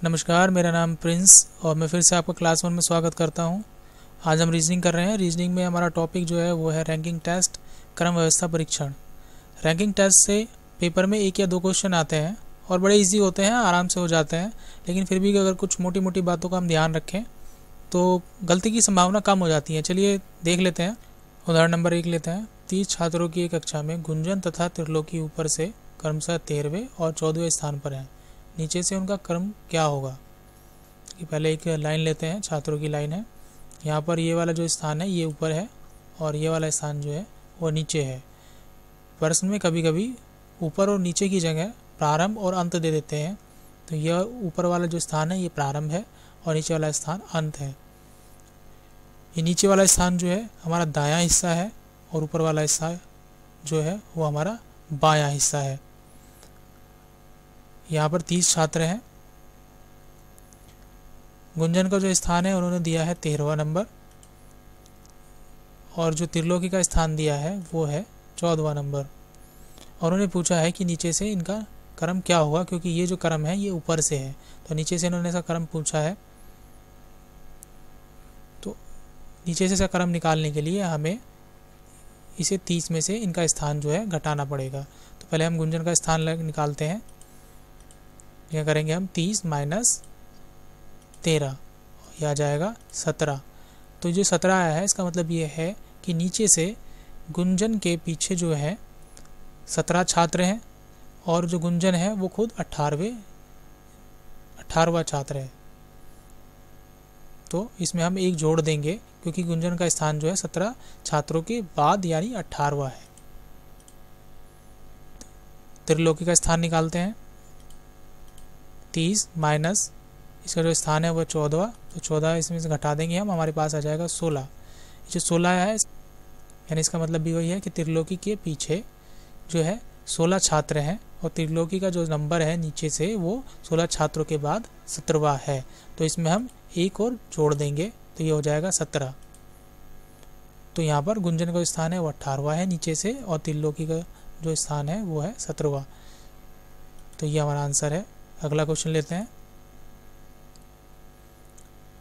नमस्कार, मेरा नाम प्रिंस और मैं फिर से आपका क्लास 1 में स्वागत करता हूं। आज हम रीजनिंग कर रहे हैं। रीजनिंग में हमारा टॉपिक जो है वो है रैंकिंग टेस्ट, क्रम व्यवस्था परीक्षण। रैंकिंग टेस्ट से पेपर में 1 या 2 क्वेश्चन आते हैं और बड़े इजी होते हैं, आराम से हो जाते हैं। लेकिन फिर भी अगर कुछ मोटी मोटी बातों का हम ध्यान रखें तो गलती की संभावना कम हो जाती है। चलिए देख लेते हैं। उदाहरण नंबर 1 लेते हैं। 30 छात्रों की एक कक्षा में गुंजन तथा त्रिलोकी ऊपर से क्रमशः 13वें और 14वें स्थान पर हैं। नीचे से उनका क्रम क्या होगा। कि पहले एक लाइन लेते हैं, छात्रों की लाइन है। यहाँ पर ये वाला जो स्थान है ये ऊपर है और ये वाला स्थान जो है वो नीचे है। प्रश्न में कभी कभी ऊपर और नीचे की जगह प्रारंभ और अंत दे देते हैं। तो यह ऊपर वाला जो स्थान है ये प्रारंभ है और नीचे वाला स्थान अंत है। ये नीचे वाला स्थान जो है हमारा दायां हिस्सा है और ऊपर वाला हिस्सा जो है वो हमारा बायां हिस्सा है। यहाँ पर 30 छात्र हैं। गुंजन का जो स्थान है उन्होंने दिया है 13वां नंबर और जो त्रिलोकी का स्थान दिया है वो है 14वां नंबर। और उन्होंने पूछा है कि नीचे से इनका क्रम क्या होगा, क्योंकि ये जो क्रम है ये ऊपर से है तो नीचे से इन्होंने इसका क्रम पूछा है। तो नीचे से इसका क्रम निकालने के लिए हमें इसे 30 में से इनका स्थान जो है घटाना पड़ेगा। तो पहले हम गुंजन का स्थान निकालते हैं। क्या करेंगे हम 30 माइनस 13, यह आ जाएगा 17। तो जो 17 आया है इसका मतलब ये है कि नीचे से गुंजन के पीछे जो है 17 छात्र हैं और जो गुंजन है वो खुद 18वां छात्र है। तो इसमें हम एक जोड़ देंगे क्योंकि गुंजन का स्थान जो है 17 छात्रों के बाद यानी 18वां है। त्रिलोकी का स्थान निकालते हैं। 30 माइनस इसका जो स्थान है वो 14, तो 14 इसमें से घटा देंगे हम, हमारे पास आ जाएगा 16। जो 16 है यानी इसका मतलब भी वही है कि त्रिलोकी के पीछे जो है 16 छात्र हैं और त्रिलोकी का जो नंबर है नीचे से वो 16 छात्रों के बाद 17वां है। तो इसमें हम एक और जोड़ देंगे तो ये हो जाएगा 17। तो यहाँ पर गुंजन का स्थान है वो 18वां है नीचे से और त्रिलोकी का जो स्थान है वो है 17वां। तो ये हमारा आंसर है। अगला क्वेश्चन लेते हैं।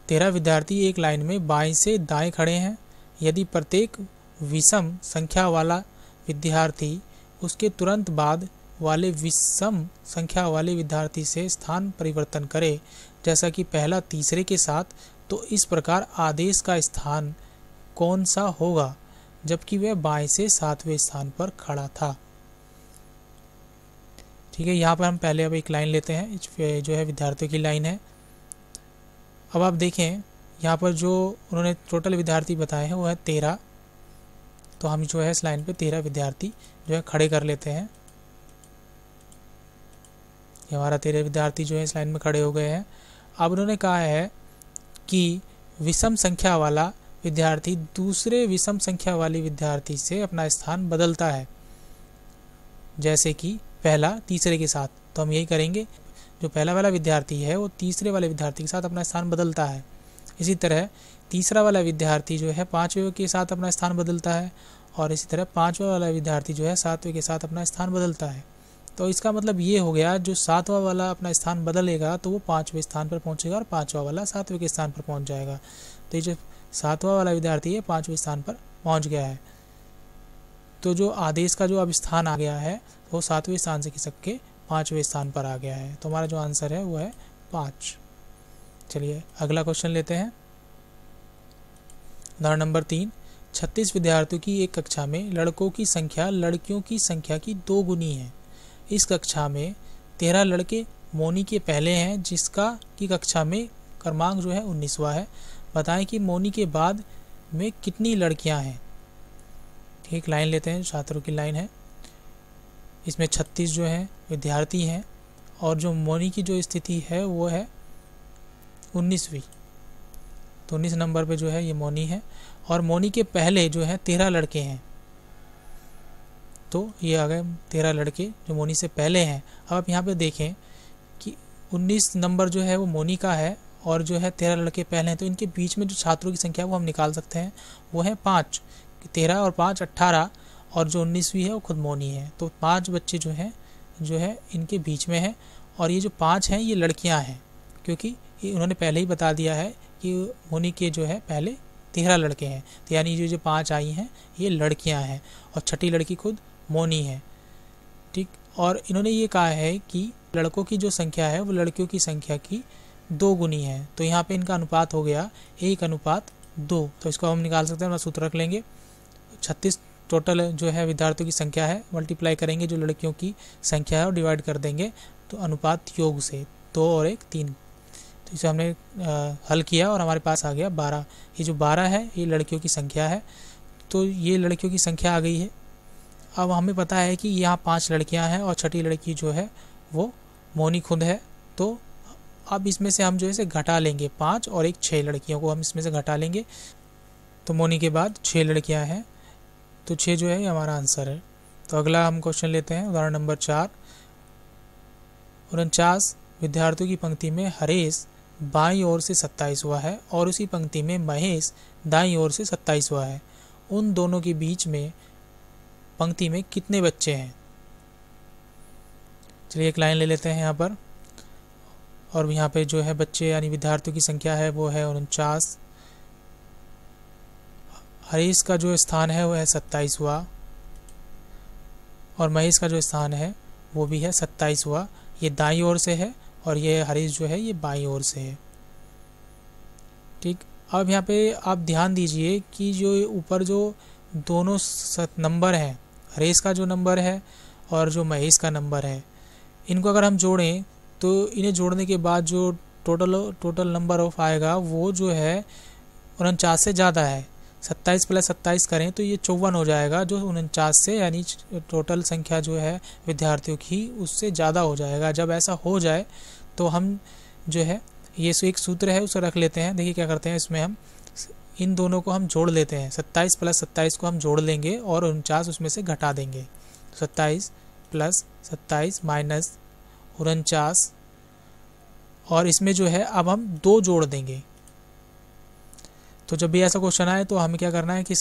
13 विद्यार्थी एक लाइन में बाएं से दाएं खड़े हैं। यदि प्रत्येक विषम संख्या वाला विद्यार्थी उसके तुरंत बाद वाले विषम संख्या वाले विद्यार्थी से स्थान परिवर्तन करे, जैसा कि पहला तीसरे के साथ, तो इस प्रकार आदेश का स्थान कौन सा होगा जबकि वह बाएं से 7वें स्थान पर खड़ा था। ठीक है, यहाँ पर हम पहले अब एक लाइन लेते हैं जो है विद्यार्थियों की लाइन है। अब आप देखें यहाँ पर जो उन्होंने टोटल विद्यार्थी बताए हैं वो है 13। तो हम जो है इस लाइन पे 13 विद्यार्थी जो है खड़े कर लेते हैं। ये हमारा 13 विद्यार्थी जो है इस लाइन में खड़े हो गए हैं। अब उन्होंने कहा है कि विषम संख्या वाला विद्यार्थी दूसरे विषम संख्या वाले विद्यार्थी से अपना स्थान बदलता है, जैसे कि पहला तीसरे के साथ। तो हम यही करेंगे, जो पहला वाला विद्यार्थी है वो तीसरे वाले विद्यार्थी के साथ अपना स्थान बदलता है। इसी तरह तीसरा वाला विद्यार्थी जो है 5वें के साथ अपना स्थान बदलता है और इसी तरह 5वां वाला विद्यार्थी जो है 7वें के साथ अपना स्थान बदलता है। तो इसका मतलब ये हो गया, जो 7वां वाला अपना स्थान बदलेगा तो वो 5वें स्थान पर पहुंचेगा और 5वां वाला 7वें के स्थान पर पहुंच जाएगा। तो ये जो 7वां वाला विद्यार्थी है 5वें स्थान पर पहुँच गया है। तो जो आदेश का जो अब स्थान आ गया है वो 7वें स्थान से खिसक के 5वें स्थान पर आ गया है। तो हमारा जो आंसर है वो है 5। चलिए अगला क्वेश्चन लेते हैं। उदाहरण नंबर 3। 36 विद्यार्थियों की एक कक्षा में लड़कों की संख्या लड़कियों की संख्या की 2 गुनी है। इस कक्षा में 13 लड़के मौनी के पहले हैं, जिसका की कक्षा में क्रमांक जो है 19वां है। बताएं कि मौनी के बाद में कितनी लड़कियां हैं। ठीक, लाइन लेते हैं, छात्रों की लाइन है। इसमें 36 जो है विद्यार्थी हैं और जो मौनी की जो स्थिति है वो है 19वीं। तो 19 नंबर पे जो है ये मौनी है और मौनी के पहले जो है 13 लड़के हैं। तो ये आ गए 13 लड़के जो मौनी से पहले हैं। अब आप यहाँ पे देखें कि 19 नंबर जो है वो मौनी का है और जो है 13 लड़के पहले हैं। तो इनके बीच में जो छात्रों की संख्या वो हम निकाल सकते हैं, वो है 5। 13 और 5 18 और जो 19वीं है वो खुद मौनी है। तो 5 बच्चे जो है इनके बीच में है और ये जो 5 हैं ये लड़कियां हैं। क्योंकि उन्होंने पहले ही बता दिया है कि मोनी के जो है पहले 13 लड़के हैं, तो यानी जो 5 आई हैं ये लड़कियां हैं और छठी लड़की खुद मोनी है। ठीक, और इन्होंने ये कहा है कि लड़कों की जो संख्या है वो लड़कियों की संख्या की 2 गुनी है, तो यहाँ पे इनका अनुपात हो गया 1:2। तो इसको हम निकाल सकते हैं, सूत्र रख लेंगे। 36 टोटल जो है विद्यार्थियों की संख्या है, मल्टीप्लाई करेंगे जो लड़कियों की संख्या है और डिवाइड कर देंगे तो अनुपात योग से 2 और 1 3। तो इसे हमने हल किया और हमारे पास आ गया 12। ये जो 12 है ये लड़कियों की संख्या है, तो ये लड़कियों की संख्या आ गई है। अब हमें पता है कि यहाँ 5 लड़कियाँ हैं और छठी लड़की जो है वो मोनी खुद है, तो अब इसमें से हम जो है इसे घटा लेंगे, 5 और 1 6 लड़कियों को हम इसमें से घटा लेंगे। तो मोनी के बाद 6 लड़कियां हैं, तो 6 जो है ये हमारा आंसर है। तो अगला हम क्वेश्चन लेते हैं, उदाहरण नंबर 4। 49 विद्यार्थियों की पंक्ति में हरेश बाईं ओर से 27वां है और उसी पंक्ति में महेश दाईं ओर से 27वां है। उन दोनों के बीच में पंक्ति में कितने बच्चे हैं? चलिए एक लाइन ले लेते हैं यहाँ पर, और यहाँ पे जो है बच्चे यानी विद्यार्थियों की संख्या है वो है 49। हरीश का जो स्थान है वो है 27वां और महेश का जो स्थान है वो भी है 27वां। ये दाईं ओर से है और ये हरीश जो है ये बाईं ओर से है। ठीक, अब यहाँ पे आप ध्यान दीजिए कि जो ऊपर जो दोनों नंबर हैं, हरीश का जो नंबर है और जो महेश का नंबर है, इनको अगर हम जोड़ें तो इन्हें जोड़ने के बाद जो टोटल नंबर ऑफ आएगा वो जो है 49 से ज़्यादा है। 27 + 27 करें तो ये 54 हो जाएगा, जो 49 से यानी टोटल संख्या जो है विद्यार्थियों की उससे ज़्यादा हो जाएगा। जब ऐसा हो जाए तो हम जो है ये एक सूत्र है उसे रख लेते हैं। देखिए क्या करते हैं, इसमें हम इन दोनों को हम जोड़ लेते हैं, 27 + 27 को हम जोड़ लेंगे और 49 उसमें से घटा देंगे। 27 + 27 - 49 और इसमें जो है अब हम 2 जोड़ देंगे। तो जब भी ऐसा क्वेश्चन आए तो हमें क्या करना है कि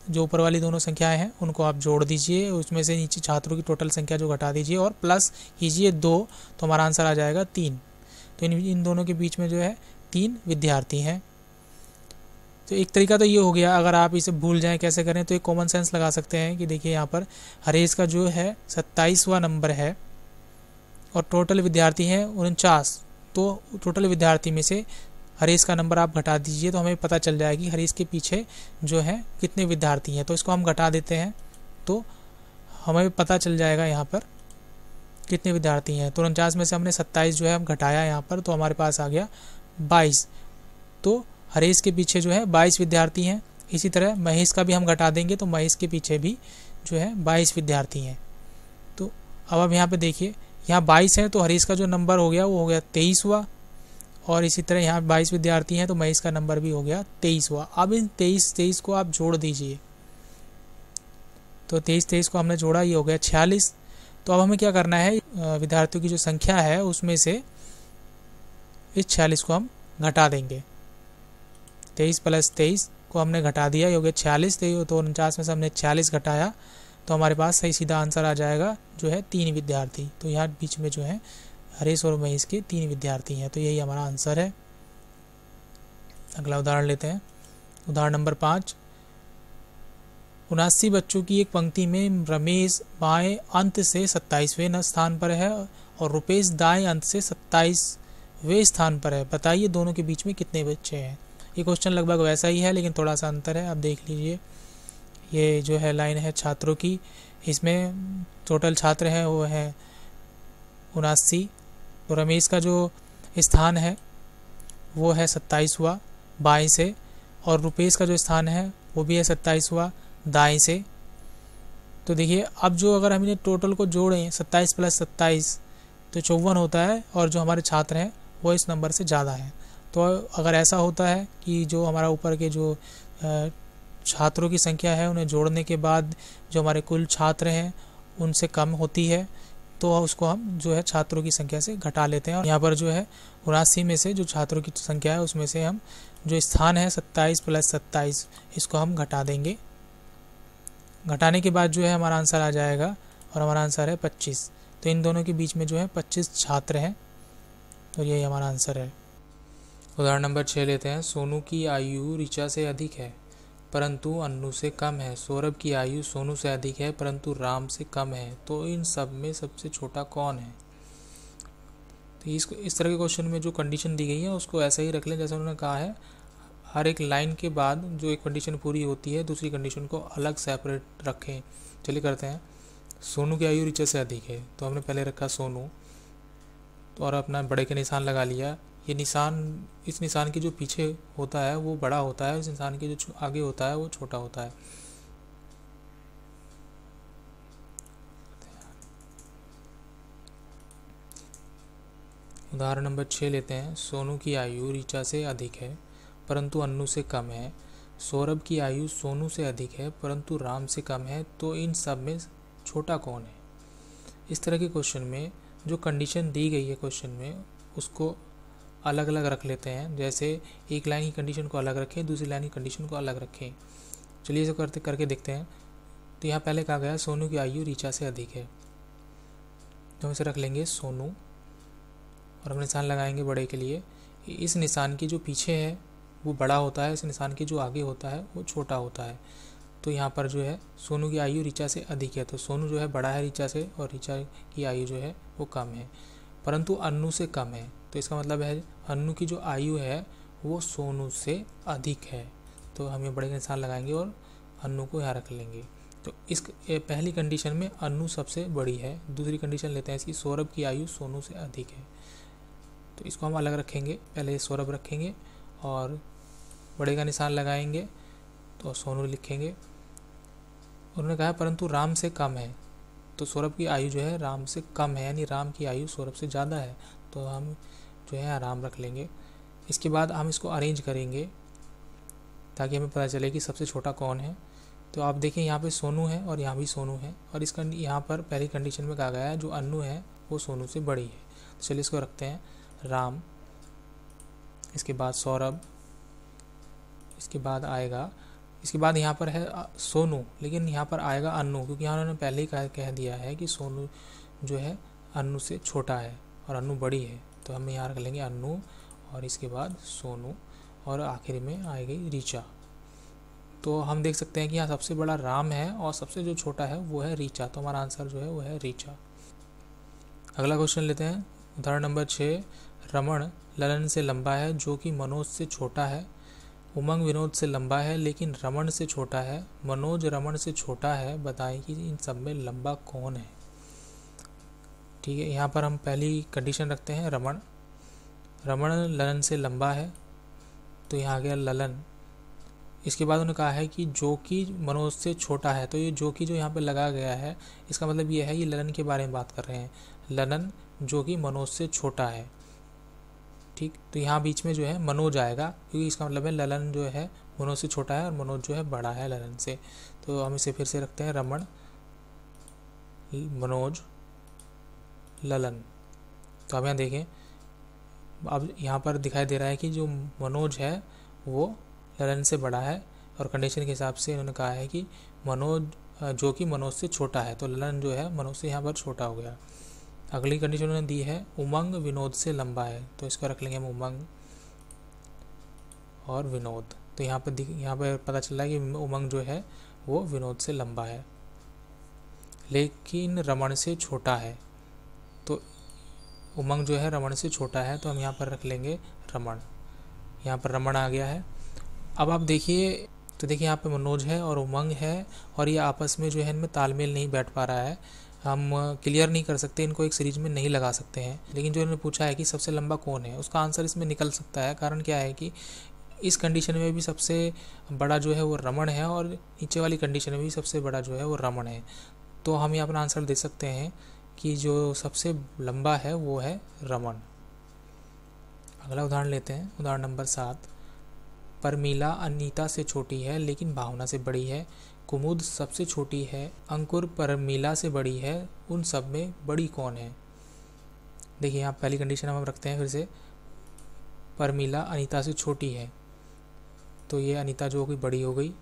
जो ऊपर वाली दोनों संख्याएं हैं उनको आप जोड़ दीजिए, उसमें से नीचे छात्रों की टोटल संख्या जो घटा दीजिए और प्लस कीजिए 2, तो हमारा आंसर आ जाएगा 3। तो इन दोनों के बीच में जो है 3 विद्यार्थी हैं। तो एक तरीका तो ये हो गया, अगर आप इसे भूल जाएं कैसे करें तो एक कॉमन सेंस लगा सकते हैं कि देखिए यहाँ पर हरेश का जो है 27वां नंबर है और टोटल विद्यार्थी हैं 49, तो टोटल विद्यार्थी में से हरीश का नंबर आप घटा दीजिए तो हमें पता चल जाएगी हरीश के पीछे जो है कितने विद्यार्थी हैं। तो इसको हम घटा देते हैं तो हमें पता चल जाएगा यहाँ पर कितने विद्यार्थी हैं। तो 49 में से हमने 27 जो है हम घटाया यहाँ पर, तो हमारे पास आ गया 22। तो हरीश के पीछे जो है 22 विद्यार्थी हैं। इसी तरह महेश का भी हम घटा देंगे तो महेश के पीछे भी जो है 22 विद्यार्थी हैं। तो अब यहाँ पे देखिए यहाँ 22 हैं तो हरीश का जो नंबर हो गया वो हो गया 23वां, और इसी तरह यहाँ 22 विद्यार्थी हैं तो महेश का नंबर भी हो गया 23वां। अब इन 23 को आप जोड़ दीजिए, तो 23 को हमने जोड़ा, ये हो गया 46। तो अब हमें क्या करना है, विद्यार्थियों की जो संख्या है उसमें से इस 46 को हम घटा देंगे। 23 + 23 को हमने घटा दिया, ये हो गया 46। तो 49 में से हमने 46 घटाया तो हमारे पास सही सीधा आंसर आ जाएगा जो है 3 विद्यार्थी। तो यहाँ बीच में जो है हरीश और महेश के 3 विद्यार्थी हैं, तो यही हमारा आंसर है। अगला उदाहरण लेते हैं, उदाहरण नंबर 5। 79 बच्चों की एक पंक्ति में रमेश बाएं अंत से 27वें स्थान पर है और रुपेश दाएं अंत से 27वें स्थान पर है। बताइए दोनों के बीच में कितने बच्चे हैं। ये क्वेश्चन लगभग वैसा ही है लेकिन थोड़ा सा अंतर है। आप देख लीजिए, ये जो है लाइन है छात्रों की, इसमें टोटल छात्र हैं वो है 79। तो रमेश का जो स्थान है वो है 27वां बाएं से, और रुपेश का जो स्थान है वो भी है 27वां दाएं से। तो देखिए अब जो अगर हम इन्हें टोटल को जोड़ें 27 + 27 तो 54 होता है, और जो हमारे छात्र हैं वो इस नंबर से ज़्यादा है। तो अगर ऐसा होता है कि जो हमारा ऊपर के जो छात्रों की संख्या है उन्हें जोड़ने के बाद जो हमारे कुल छात्र हैं उनसे कम होती है तो उसको हम जो है छात्रों की संख्या से घटा लेते हैं। और यहाँ पर जो है 79 में से जो छात्रों की संख्या है उसमें से हम जो स्थान है 27 + 27 इसको हम घटा देंगे। घटाने के बाद जो है हमारा आंसर आ जाएगा और हमारा आंसर है 25। तो इन दोनों के बीच में जो है 25 छात्र हैं, तो यही हमारा आंसर है। उदाहरण नंबर 6 लेते हैं। सोनू की आयु ऋचा से अधिक है परंतु अन्नू से कम है। सौरभ की आयु सोनू से अधिक है परंतु राम से कम है, तो इन सब में सबसे छोटा कौन है। तो इस तरह के क्वेश्चन में जो कंडीशन दी गई है उसको ऐसा ही रख लें जैसे उन्होंने कहा है। हर एक लाइन के बाद जो एक कंडीशन पूरी होती है दूसरी कंडीशन को अलग सेपरेट रखें। चलिए करते हैं। सोनू की आयु ऋचा से अधिक है, तो हमने पहले रखा सोनू और अपना बड़े के निशान लगा लिया। ये निशान, इस निशान के जो पीछे होता है वो बड़ा होता है, इस निशान के जो आगे होता है वो छोटा होता है। उदाहरण नंबर 6 लेते हैं। सोनू की आयु ऋचा से अधिक है परंतु अन्नू से कम है। सौरभ की आयु सोनू से अधिक है परंतु राम से कम है, तो इन सब में छोटा कौन है। इस तरह के क्वेश्चन में जो कंडीशन दी गई है क्वेश्चन में उसको अलग अलग रख लेते हैं। जैसे एक लाइन की कंडीशन को अलग रखें, दूसरी लाइन की कंडीशन को अलग रखें। चलिए इसे करके देखते हैं। तो यहाँ पहले कहा गया सोनू की आयु ऋचा से अधिक है, तो हम इसे रख लेंगे सोनू और हम निशान लगाएंगे बड़े के लिए। इस निशान के जो पीछे है वो बड़ा होता है, इस निशान के जो आगे होता है वो छोटा होता है। तो यहाँ पर जो है सोनू की आयु ऋचा से अधिक है, तो सोनू जो है बड़ा है ऋचा से और ऋचा की आयु जो है वो कम है, परंतु अन्नू से कम है। तो इसका मतलब है अन्नू की जो आयु है वो सोनू से अधिक है, तो हम ये बड़े का निशान लगाएंगे और अन्नू को यहाँ रख लेंगे। तो इस पहली कंडीशन में अन्नू सबसे बड़ी है। दूसरी कंडीशन लेते हैं इसकी, सौरभ की आयु सोनू से अधिक है, तो इसको हम अलग रखेंगे। पहले सौरभ रखेंगे और बड़े का निशान लगाएंगे तो सोनू लिखेंगे। उन्होंने कहा परंतु राम से कम है, तो सौरभ की आयु जो है राम से कम है, यानी राम की आयु सौरभ से ज़्यादा है, तो हम जो है राम रख लेंगे। इसके बाद हम इसको अरेंज करेंगे ताकि हमें पता चले कि सबसे छोटा कौन है। तो आप देखें यहाँ पे सोनू है और यहाँ भी सोनू है, और इसका यहाँ पर पहली कंडीशन में कहा गया है जो अन्नू है वो सोनू से बड़ी है। तो चलिए इसको रखते हैं राम, इसके बाद सौरभ, इसके बाद आएगा, इसके बाद यहाँ पर है सोनू, लेकिन यहाँ पर आएगा अन्नू, क्योंकि यहाँ उन्होंने पहले ही कह दिया है कि सोनू जो है अन्नू से छोटा है और अन्नू बड़ी है, तो हम यहाँ रख लेंगे अन्नू और इसके बाद सोनू और आखिर में आएगी ऋचा। तो हम देख सकते हैं कि यहाँ सबसे बड़ा राम है और सबसे जो छोटा है वो है ऋचा, तो हमारा आंसर जो है वो है ऋचा। अगला क्वेश्चन लेते हैं। उदाहरण नंबर 6। रमण ललन से लंबा है जो कि मनोज से छोटा है। उमंग विनोद से लंबा है लेकिन रमण से छोटा है। मनोज रमण से छोटा है, बताएं कि इन सब में लंबा कौन है। ठीक है, यहाँ पर हम पहली कंडीशन रखते हैं रमण। रमण ललन से लंबा है, तो यहाँ आ गया ललन। इसके बाद उन्होंने कहा है कि जो कि मनोज से छोटा है, तो ये जो कि जो यहाँ पे लगा गया है इसका मतलब ये है ये ललन के बारे में बात कर रहे हैं। ललन जो कि मनोज से छोटा है, ठीक। तो यहाँ बीच में जो है मनोज आएगा, क्योंकि इसका मतलब है ललन जो है मनोज से छोटा है और मनोज जो है बड़ा है ललन से। तो हम इसे फिर से रखते हैं रमण मनोज ललन। तो अब यहाँ देखें, अब यहाँ पर दिखाई दे रहा है कि जो मनोज है वो ललन से बड़ा है, और कंडीशन के हिसाब से इन्होंने कहा है कि मनोज जो कि मनोज से छोटा है, तो ललन जो है मनोज से यहाँ पर छोटा हो गया। अगली कंडीशन उन्होंने दी है उमंग विनोद से लंबा है, तो इसको रख लेंगे हम उमंग और विनोद। तो यहाँ पर पता चल रहा है कि उमंग जो है वो विनोद से लंबा है लेकिन रमण से छोटा है, तो उमंग जो है रमण से छोटा है, तो हम यहाँ पर रख लेंगे रमण। यहाँ पर रमण आ गया है। अब आप देखिए, तो देखिए यहाँ पे मनोज है और उमंग है, और ये आपस में जो है इनमें तालमेल नहीं बैठ पा रहा है। हम क्लियर नहीं कर सकते, इनको एक सीरीज में नहीं लगा सकते हैं। लेकिन जो इन्होंने पूछा है कि सबसे लंबा कौन है, उसका आंसर इसमें निकल सकता है। कारण क्या है कि इस कंडीशन में भी सबसे बड़ा जो है वो रमण है और नीचे वाली कंडीशन में भी सबसे बड़ा जो है वो रमण है। तो हम यहाँ अपना आंसर दे सकते हैं कि जो सबसे लंबा है वो है रमण। अगला उदाहरण लेते हैं। उदाहरण नंबर 7। परमीला अनीता से छोटी है लेकिन भावना से बड़ी है। कुमुद सबसे छोटी है। अंकुर परमीला से बड़ी है। उन सब में बड़ी कौन है। देखिए यहाँ पहली कंडीशन हम रखते हैं फिर से, परमीला अनीता से छोटी है, तो ये अनीता जो कि बड़ी हो गई,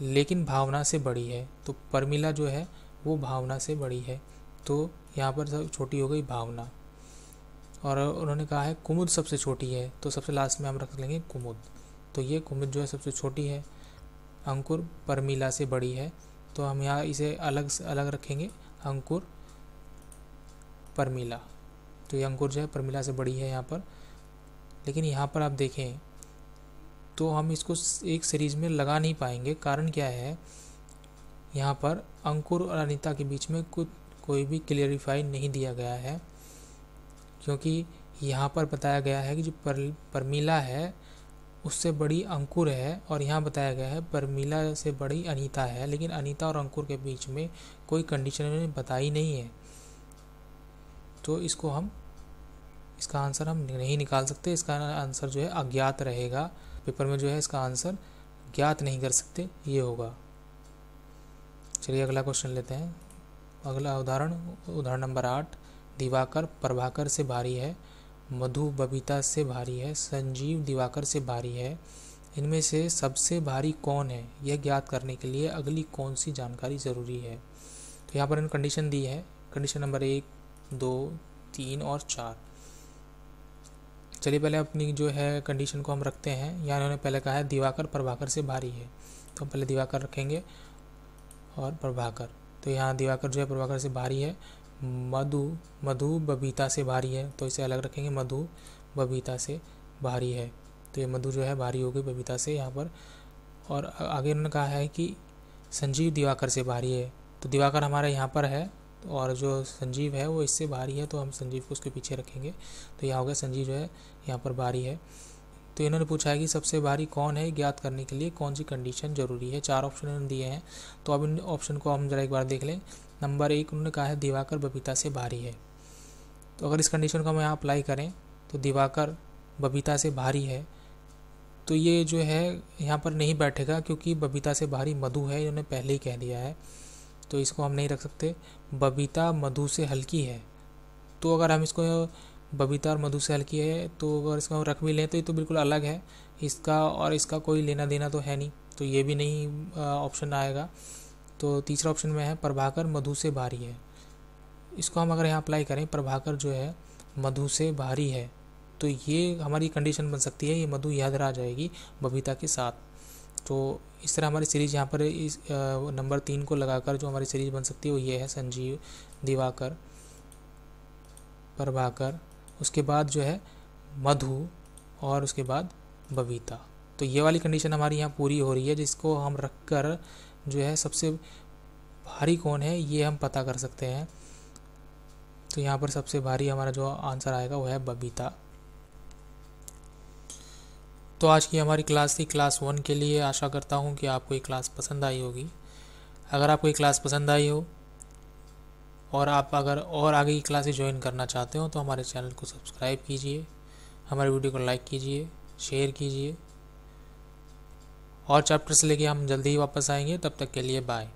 लेकिन भावना से बड़ी है, तो परमीला जो है वो भावना से बड़ी है, तो यहाँ पर सब छोटी हो गई भावना। और उन्होंने कहा है कुमुद सबसे छोटी है, तो सबसे लास्ट में हम रख लेंगे कुमुद। तो ये कुमुद जो है सबसे छोटी है। अंकुर परमीला से बड़ी है, तो हम यहाँ इसे अलग से अलग रखेंगे, अंकुर परमीला। तो ये अंकुर जो है परमीला से बड़ी है यहाँ पर। लेकिन यहाँ पर आप देखें तो हम इसको एक सीरीज में लगा नहीं पाएंगे। कारण क्या है, यहाँ पर अंकुर और अनीता के बीच में कोई भी क्लियरिफाई नहीं दिया गया है, क्योंकि यहाँ पर बताया गया है कि जो परमीला है उससे बड़ी अंकुर है, और यहाँ बताया गया है परमीला से बड़ी अनीता है। लेकिन अनीता और अंकुर के बीच में कोई कंडीशन उन्होंने बताई नहीं है, तो इसका आंसर हम नहीं निकाल सकते। इसका आंसर जो है अज्ञात रहेगा। पेपर में जो है इसका आंसर ज्ञात नहीं कर सकते, ये होगा। चलिए अगला क्वेश्चन लेते हैं। अगला उदाहरण नंबर 8। दिवाकर प्रभाकर से भारी है, मधु बबीता से भारी है, संजीव दिवाकर से भारी है। इनमें से सबसे भारी कौन है, यह ज्ञात करने के लिए अगली कौन सी जानकारी ज़रूरी है। तो यहाँ पर इन्होंने कंडीशन दी है, कंडीशन नंबर 1, 2, 3 और 4। चलिए पहले अपनी जो है कंडीशन को हम रखते हैं। यहाँ इन्होंने पहले कहा है दिवाकर प्रभाकर से भारी है, तो हम पहले दिवाकर रखेंगे और प्रभाकर। तो यहाँ दिवाकर जो है प्रभाकर से भारी है। मधु बबीता से भारी है, तो इसे अलग रखेंगे, मधु बबीता से भारी है। तो ये मधु जो है भारी होगी बबीता से यहाँ पर। और आगे उन्होंने कहा है कि संजीव दिवाकर से भारी है, तो दिवाकर हमारा यहाँ पर है और जो संजीव है वो इससे भारी है, तो हम संजीव को उसके पीछे रखेंगे। तो यहाँ हो गया संजीव जो है यहाँ पर भारी है। तो इन्होंने पूछा है कि सबसे भारी कौन है, ज्ञात करने के लिए कौन सी कंडीशन जरूरी है। 4 ऑप्शन इन्होंने दिए हैं, तो अब इन ऑप्शन को हम जरा एक बार देख लें। नंबर 1 उन्होंने कहा है दिवाकर बबीता से भारी है, तो अगर इस कंडीशन को हम यहाँ अप्लाई करें तो दिवाकर बबीता से भारी है, तो ये जो है यहाँ पर नहीं बैठेगा, क्योंकि बबीता से भारी मधु है, इन्होंने पहले ही कह दिया है, तो इसको हम नहीं रख सकते। बबीता मधु से हल्की है, तो अगर हम इसको बबीता और मधु से हल्की है, तो अगर इसको हम रख भी लें तो ये तो बिल्कुल अलग है, इसका और इसका कोई लेना देना तो है नहीं, तो ये भी नहीं ऑप्शन आएगा। तो तीसरा ऑप्शन में है प्रभाकर मधु से भारी है। इसको हम अगर यहाँ अप्लाई करें, प्रभाकर जो है मधु से भारी है, तो ये हमारी कंडीशन बन सकती है, ये मधु याद रह जाएगी बबीता के साथ। तो इस तरह हमारी सीरीज़ यहाँ पर इस नंबर 3 को लगाकर जो हमारी सीरीज़ बन सकती है वो ये है, संजीव दिवाकर प्रभाकर, उसके बाद जो है मधु और उसके बाद बबीता। तो ये वाली कंडीशन हमारी यहाँ पूरी हो रही है, जिसको हम रखकर जो है सबसे भारी कौन है ये हम पता कर सकते हैं। तो यहाँ पर सबसे भारी हमारा जो आंसर आएगा वो है बबीता। तो आज की हमारी क्लास थी क्लास 1 के लिए। आशा करता हूँ कि आपको ये क्लास पसंद आई होगी। अगर आपको ये क्लास पसंद आई हो और आप अगर और आगे की क्लासेस ज्वाइन करना चाहते हो तो हमारे चैनल को सब्सक्राइब कीजिए, हमारे वीडियो को लाइक कीजिए, शेयर कीजिए, और चैप्टर से लेके हम जल्दी ही वापस आएंगे। तब तक के लिए बाय।